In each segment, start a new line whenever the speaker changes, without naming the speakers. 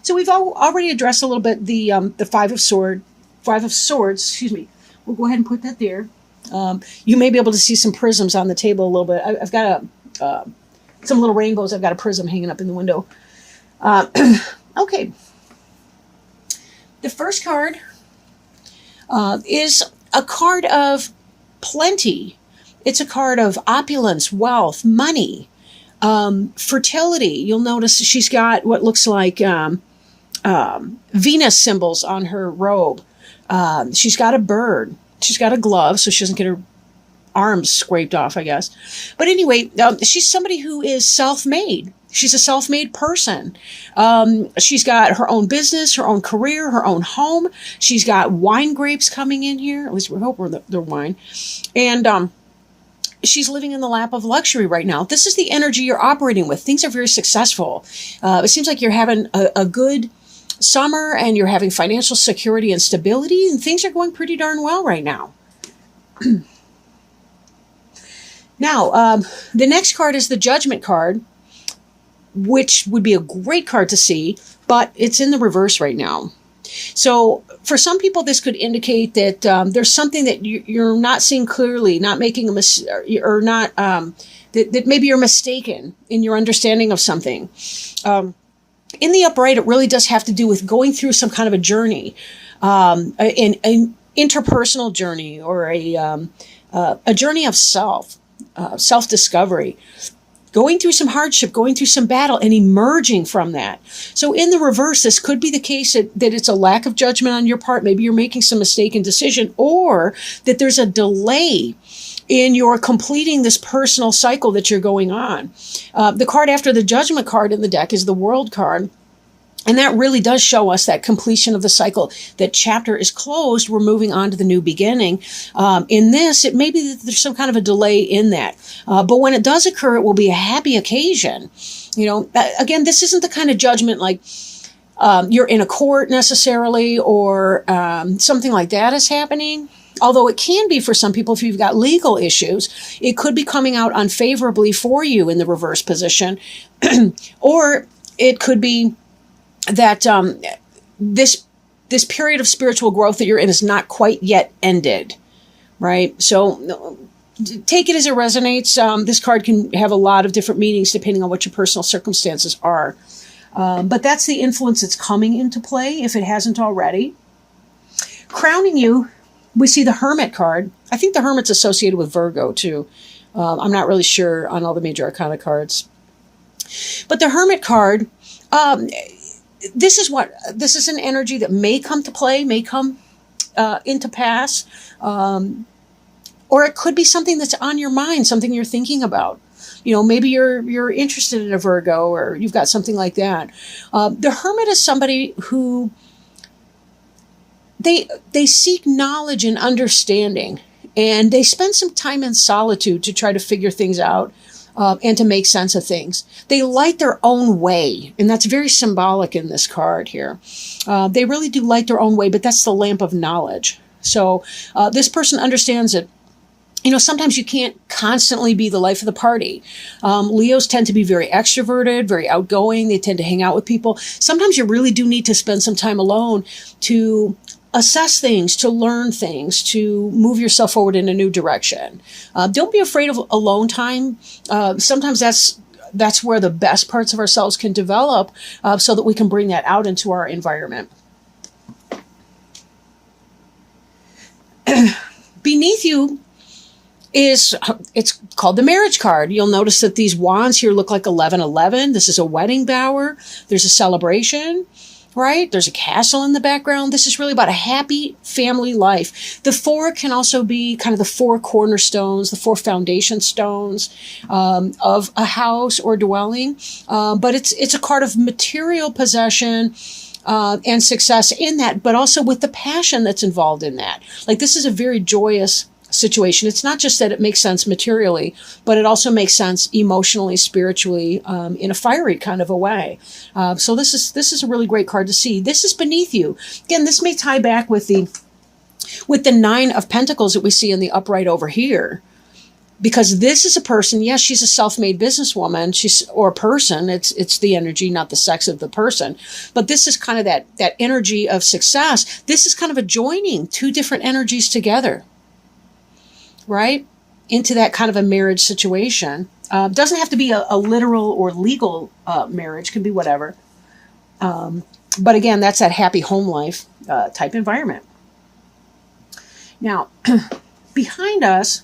So we've already addressed a little bit the Five of Swords. Excuse me. We'll go ahead and put that there. You may be able to see some prisms on the table a little bit. I've got some little rainbows. I've got a prism hanging up in the window. Okay. The first card is a card of plenty. It's a card of opulence, wealth, money, fertility. You'll notice she's got what looks like Venus symbols on her robe. She's got a bird. She's got a glove so she doesn't get her arms scraped off, I guess. But anyway, she's somebody who is self-made. She's a self-made person. She's got her own business, her own career, her own home. She's got wine grapes coming in here. At least we hope they're wine. And she's living in the lap of luxury right now. This is the energy you're operating with. Things are very successful. It seems like you're having a good summer and you're having financial security and stability, and things are going pretty darn well right now. Now, the next card is the Judgment card, which would be a great card to see, but it's in the reverse right now. So for some people, this could indicate that there's something that you're not seeing clearly, not making a mistake, or not, that maybe you're mistaken in your understanding of something. In the upright, it really does have to do with going through some kind of a journey, an interpersonal journey, or a journey of self-discovery, going through some hardship, going through some battle, and emerging from that. So in the reverse, this could be the case that it's a lack of judgment on your part. Maybe you're making some mistaken decision, or that there's a delay in your completing this personal cycle that you're going on. The card after the Judgment card in the deck is the World card. And that really does show us that completion of the cycle. That chapter is closed. We're moving on to the new beginning. In this, it may be that there's some kind of a delay in that. But when it does occur, it will be a happy occasion. You know, again, this isn't the kind of judgment like you're in a court necessarily, or something like that is happening. Although it can be for some people if you've got legal issues, it could be coming out unfavorably for you in the reverse position. Or it could be that this period of spiritual growth that you're in is not quite yet ended, right? So take it as it resonates. This card can have a lot of different meanings depending on what your personal circumstances are. But that's the influence that's coming into play if it hasn't already. Crowning you, we see the Hermit card. I think the Hermit's associated with Virgo too. I'm not really sure on all the major arcana cards. But the Hermit card, this is an energy that may come to play, may come into pass, or it could be something that's on your mind, something you're thinking about. You know, maybe you're interested in a Virgo, or you've got something like that. The Hermit is somebody who they seek knowledge and understanding, and they spend some time in solitude to try to figure things out. And to make sense of things. They light their own way, and that's very symbolic in this card here. They really do light their own way, but that's the lamp of knowledge. So this person understands that, you know, sometimes you can't constantly be the life of the party. Leos tend to be very extroverted, very outgoing. They tend to hang out with people. Sometimes you really do need to spend some time alone to assess things, to learn things, to move yourself forward in a new direction. Don't be afraid of alone time. Sometimes that's where the best parts of ourselves can develop, so that we can bring that out into our environment. Beneath you it's called the Marriage card. You'll notice that these wands here look like 1111. This is a wedding bower. There's a celebration. Right? There's a castle in the background. This is really about a happy family life. The four can also be kind of the four cornerstones, the four foundation stones of a house or dwelling. But it's a card of material possession and success in that, but also with the passion that's involved in that. Like, this is a very joyous situation. It's not just that it makes sense materially, but it also makes sense emotionally, spiritually, in a fiery kind of a way. So this is a really great card to see. This is beneath you. Again, this may tie back with the Nine of Pentacles that we see in the upright over here. Because this is a person, yes, she's a self-made businesswoman, or a person. It's the energy, not the sex of the person. But this is kind of that energy of success. This is kind of a joining two different energies together, right? Into that kind of a marriage situation. Doesn't have to be a literal or legal marriage, could be whatever. But again, that's that happy home life type environment. Now, behind us,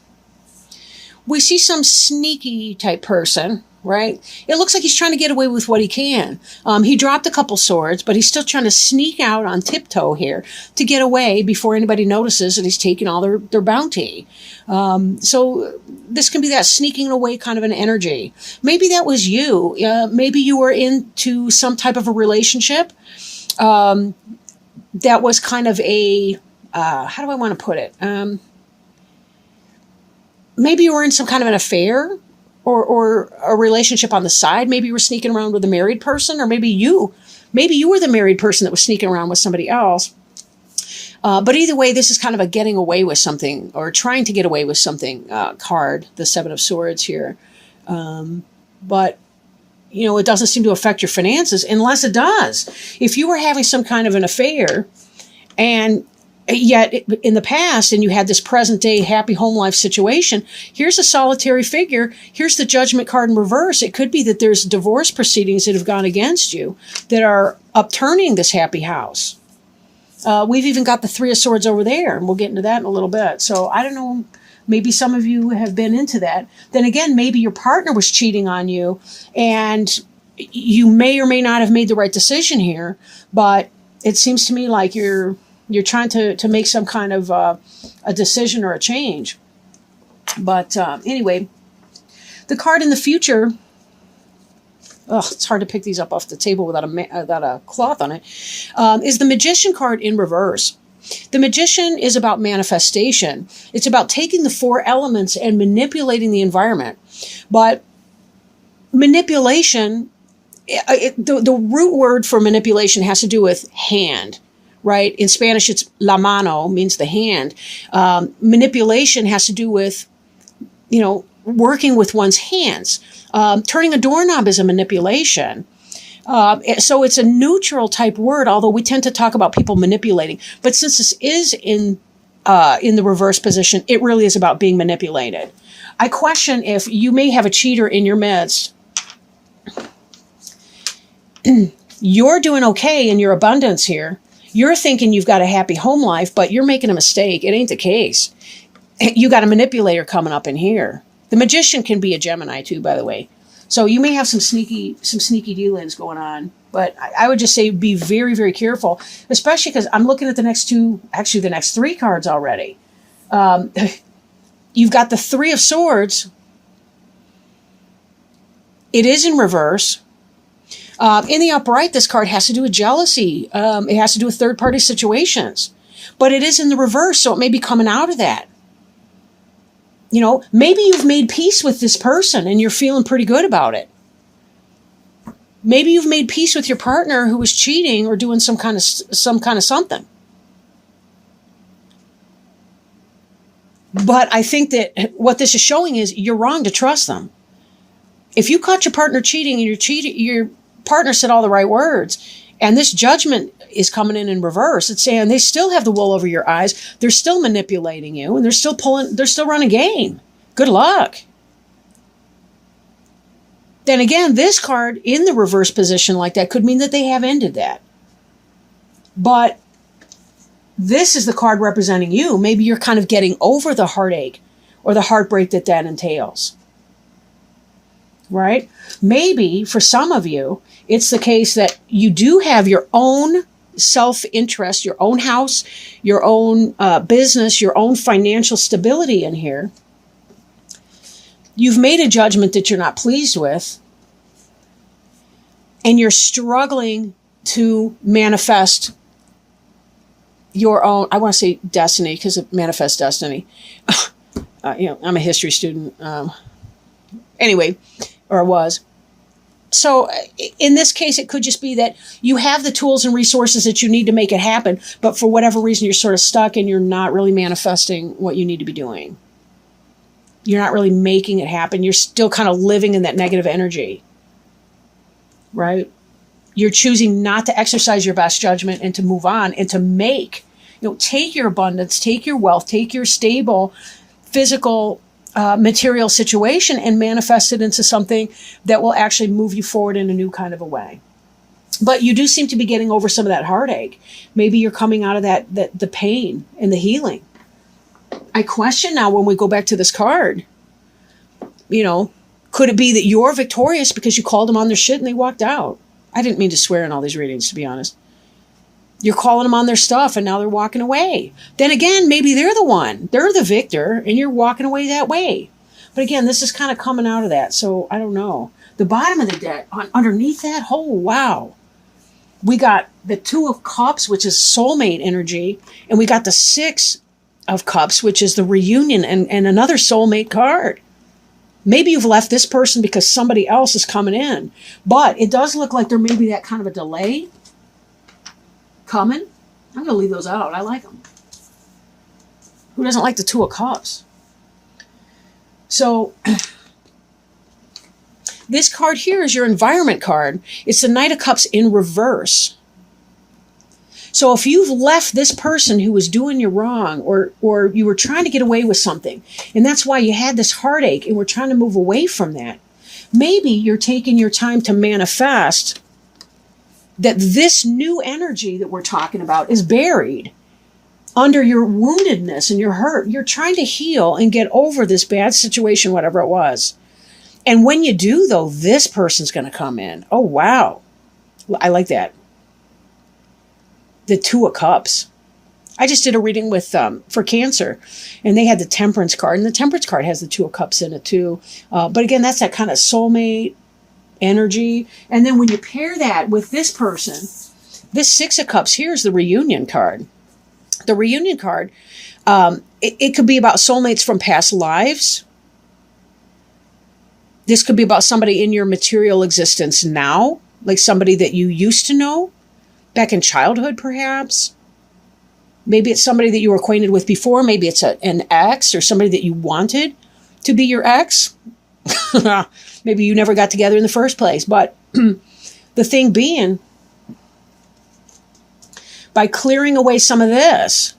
we see some sneaky type person, right? It looks like he's trying to get away with what he can. He dropped a couple swords, but he's still trying to sneak out on tiptoe here to get away before anybody notices that he's taking all their bounty. So this can be that sneaking away kind of an energy. Maybe that was you. Maybe you were into some type of a relationship that was kind of a, how do I want to put it? Maybe you were in some kind of an affair or a relationship on the side. Maybe you were sneaking around with a married person, or maybe you were the married person that was sneaking around with somebody else. But either way, this is kind of a getting away with something, or trying to get away with something card, the Seven of Swords here. But, it doesn't seem to affect your finances unless it does. If you were having some kind of an affair, and yet in the past, and you had this present day happy home life situation, here's a solitary figure. Here's the Judgment card in reverse. It could be that there's divorce proceedings that have gone against you that are upturning this happy house. We've even got the Three of Swords over there, and we'll get into that in a little bit. So I don't know, maybe some of you have been into that. Then again, maybe your partner was cheating on you, and you may or may not have made the right decision here, but it seems to me like you're trying to make some kind of a decision or a change. But anyway, the card in the future, it's hard to pick these up off the table without a cloth on it, is the Magician card in reverse. The Magician is about manifestation. It's about taking the four elements and manipulating the environment. But manipulation, the root word for manipulation has to do with hand. Right? In Spanish, it's la mano, means the hand. Manipulation has to do with, working with one's hands. Turning a doorknob is a manipulation. So it's a neutral type word, although we tend to talk about people manipulating. But since this is in the reverse position, it really is about being manipulated. I question if you may have a cheater in your midst. You're doing okay in your abundance here. You're thinking you've got a happy home life, but you're making a mistake. It ain't the case. You got a manipulator coming up in here. The Magician can be a Gemini too, by the way. So you may have some sneaky dealings going on, but I would just say be very, very careful, especially because I'm looking at the next three cards already. You've got the Three of Swords. It is in reverse. In the upright, this card has to do with jealousy. It has to do with third-party situations. But it is in the reverse, so it may be coming out of that. Maybe you've made peace with this person and you're feeling pretty good about it. Maybe you've made peace with your partner who was cheating or doing some kind of something. But I think that what this is showing is you're wrong to trust them. If you caught your partner cheating and your partner said all the right words, and this Judgment is coming in reverse, it's saying they still have the wool over your eyes. They're still manipulating you, and they're still running game. Good luck. Then again, this card in the reverse position like that could mean that they have ended that. But this is the card representing you. Maybe you're kind of getting over the heartache or the heartbreak that entails. Right? Maybe for some of you, it's the case that you do have your own self-interest, your own house, your own business, your own financial stability in here. You've made a judgment that you're not pleased with, and you're struggling to manifest your own, I want to say destiny, because it manifests destiny. I'm a history student. Anyway, or was. So in this case, it could just be that you have the tools and resources that you need to make it happen, but for whatever reason, you're sort of stuck and you're not really manifesting what you need to be doing. You're not really making it happen. You're still kind of living in that negative energy, right? You're choosing not to exercise your best judgment and to move on and to make, take your abundance, take your wealth, take your stable physical material situation and manifest it into something that will actually move you forward in a new kind of a way. But you do seem to be getting over some of that heartache. Maybe you're coming out of the pain and the healing. I question now when we go back to this card, could it be that you're victorious because you called them on their shit and they walked out? I didn't mean to swear in all these readings, to be honest. You're calling them on their stuff and now they're walking away. Then again, maybe they're the one. They're the victor and you're walking away that way. But again, this is kind of coming out of that. So I don't know. The bottom of the deck, underneath that, oh, wow. We got the 2 of Cups, which is soulmate energy. And we got the 6 of Cups, which is the reunion and another soulmate card. Maybe you've left this person because somebody else is coming in. But it does look like there may be that kind of a delay coming. I'm going to leave those out. I like them. Who doesn't like the 2 of Cups? So this card here is your environment card. It's the Knight of Cups in reverse. So if you've left this person who was doing you wrong or you were trying to get away with something, and that's why you had this heartache and we're trying to move away from that, maybe you're taking your time to manifest that this new energy that we're talking about is buried under your woundedness and your hurt. You're trying to heal and get over this bad situation, whatever it was. And when you do, though, this person's going to come in. Oh, wow. I like that. The 2 of Cups. I just did a reading with for Cancer, and they had the Temperance card, and the Temperance card has the 2 of Cups in it too. But again, that's that kind of soulmate energy. And then when you pair that with this person, this 6 of Cups here is the reunion card. The reunion card, it could be about soulmates from past lives. This could be about somebody in your material existence now, like somebody that you used to know back in childhood, perhaps. Maybe it's somebody that you were acquainted with before. Maybe it's an ex or somebody that you wanted to be your ex. Maybe you never got together in the first place. But the thing being, by clearing away some of this,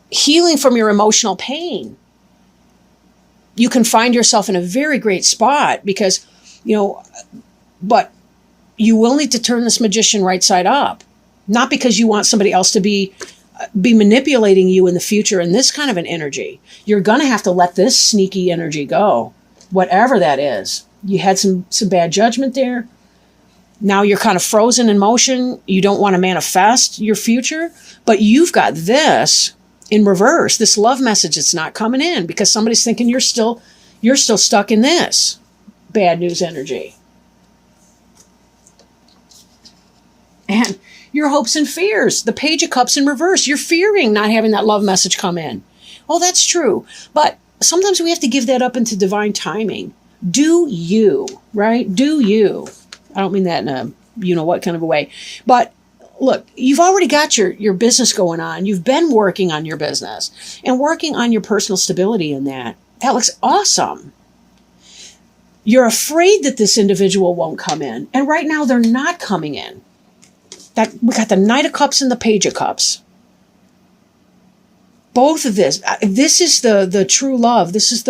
healing from your emotional pain, you can find yourself in a very great spot because, but you will need to turn this Magician right side up. Not because you want somebody else to be manipulating you in the future in this kind of an energy. You're going to have to let this sneaky energy go, whatever that is. You had some bad judgment there. Now you're kind of frozen in motion. You don't want to manifest your future, but you've got this in reverse, this love message that's not coming in because somebody's thinking you're still stuck in this bad news energy. And your hopes and fears, the Page of Cups in reverse, you're fearing not having that love message come in. Oh, that's true. But sometimes we have to give that up into divine timing. Do you, right? Do you. I don't mean that in a what kind of a way. But look, you've already got your business going on. You've been working on your business and working on your personal stability in that. That looks awesome. You're afraid that this individual won't come in. And right now they're not coming in. That we got the Knight of Cups and the Page of Cups. Both of this is the true love. This is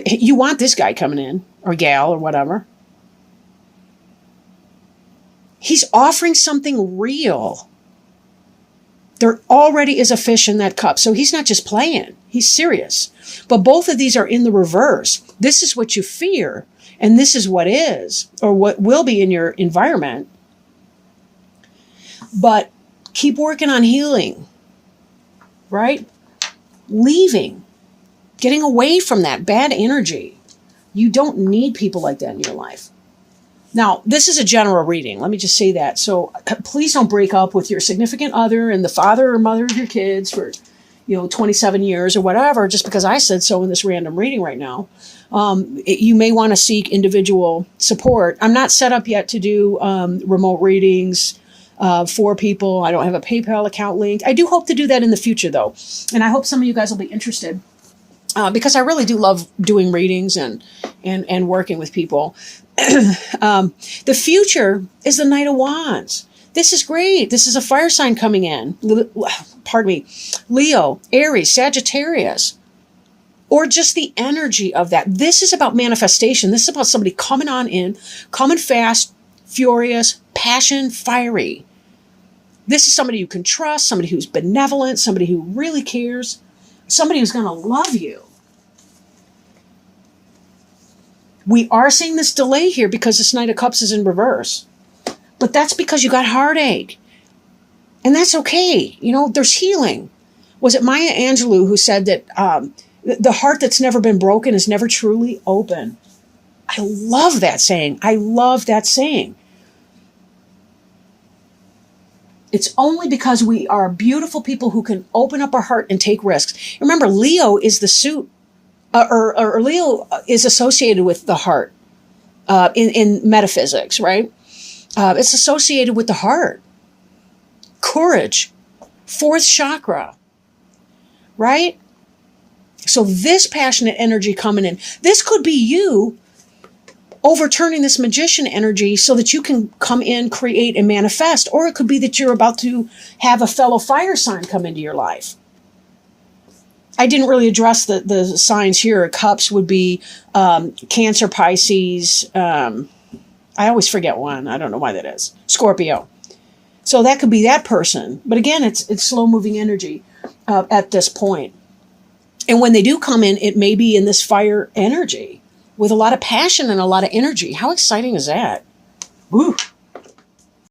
you want this guy coming in or gal or whatever. He's offering something real. There already is a fish in that cup. So he's not just playing. He's serious. But both of these are in the reverse. This is what you fear. And this is what is or what will be in your environment. But keep working on healing, right? Leaving, getting away from that bad energy. You don't need people like that in your life. Now, this is a general reading. Let me just say that. So please don't break up with your significant other and the father or mother of your kids for, 27 years or whatever, just because I said so in this random reading right now. You may want to seek individual support. I'm not set up yet to do remote readings. for people. I don't have a PayPal account linked. I do hope to do that in the future, though. And I hope some of you guys will be interested because I really do love doing readings and working with people. The future is the Knight of Wands. This is great. This is a fire sign coming in. Pardon me. Leo, Aries, Sagittarius, or just the energy of that. This is about manifestation. This is about somebody coming on in, coming fast, furious, passion, fiery. This is somebody you can trust, somebody who's benevolent, somebody who really cares, somebody who's going to love you. We are seeing this delay here because this Knight of Cups is in reverse. But that's because you got heartache. And that's okay. You know, there's healing. Was it Maya Angelou who said that the heart that's never been broken is never truly open? I love that saying. I love that saying. It's only because we are beautiful people who can open up our heart and take risks. Remember, Leo is the suit, or Leo is associated with the heart in metaphysics, right? It's associated with the heart. Courage. Fourth chakra. Right? So this passionate energy coming in, this could be you overturning this magician energy so that you can come in, create, and manifest. Or it could be that you're about to have a fellow fire sign come into your life. I didn't really address the signs here. Cups would be Cancer, Pisces. I always forget one. I don't know why that is. Scorpio. So that could be that person. But again, it's slow-moving energy at this point. And when they do come in, it may be in this fire energy with a lot of passion and a lot of energy. How exciting is that? Woo!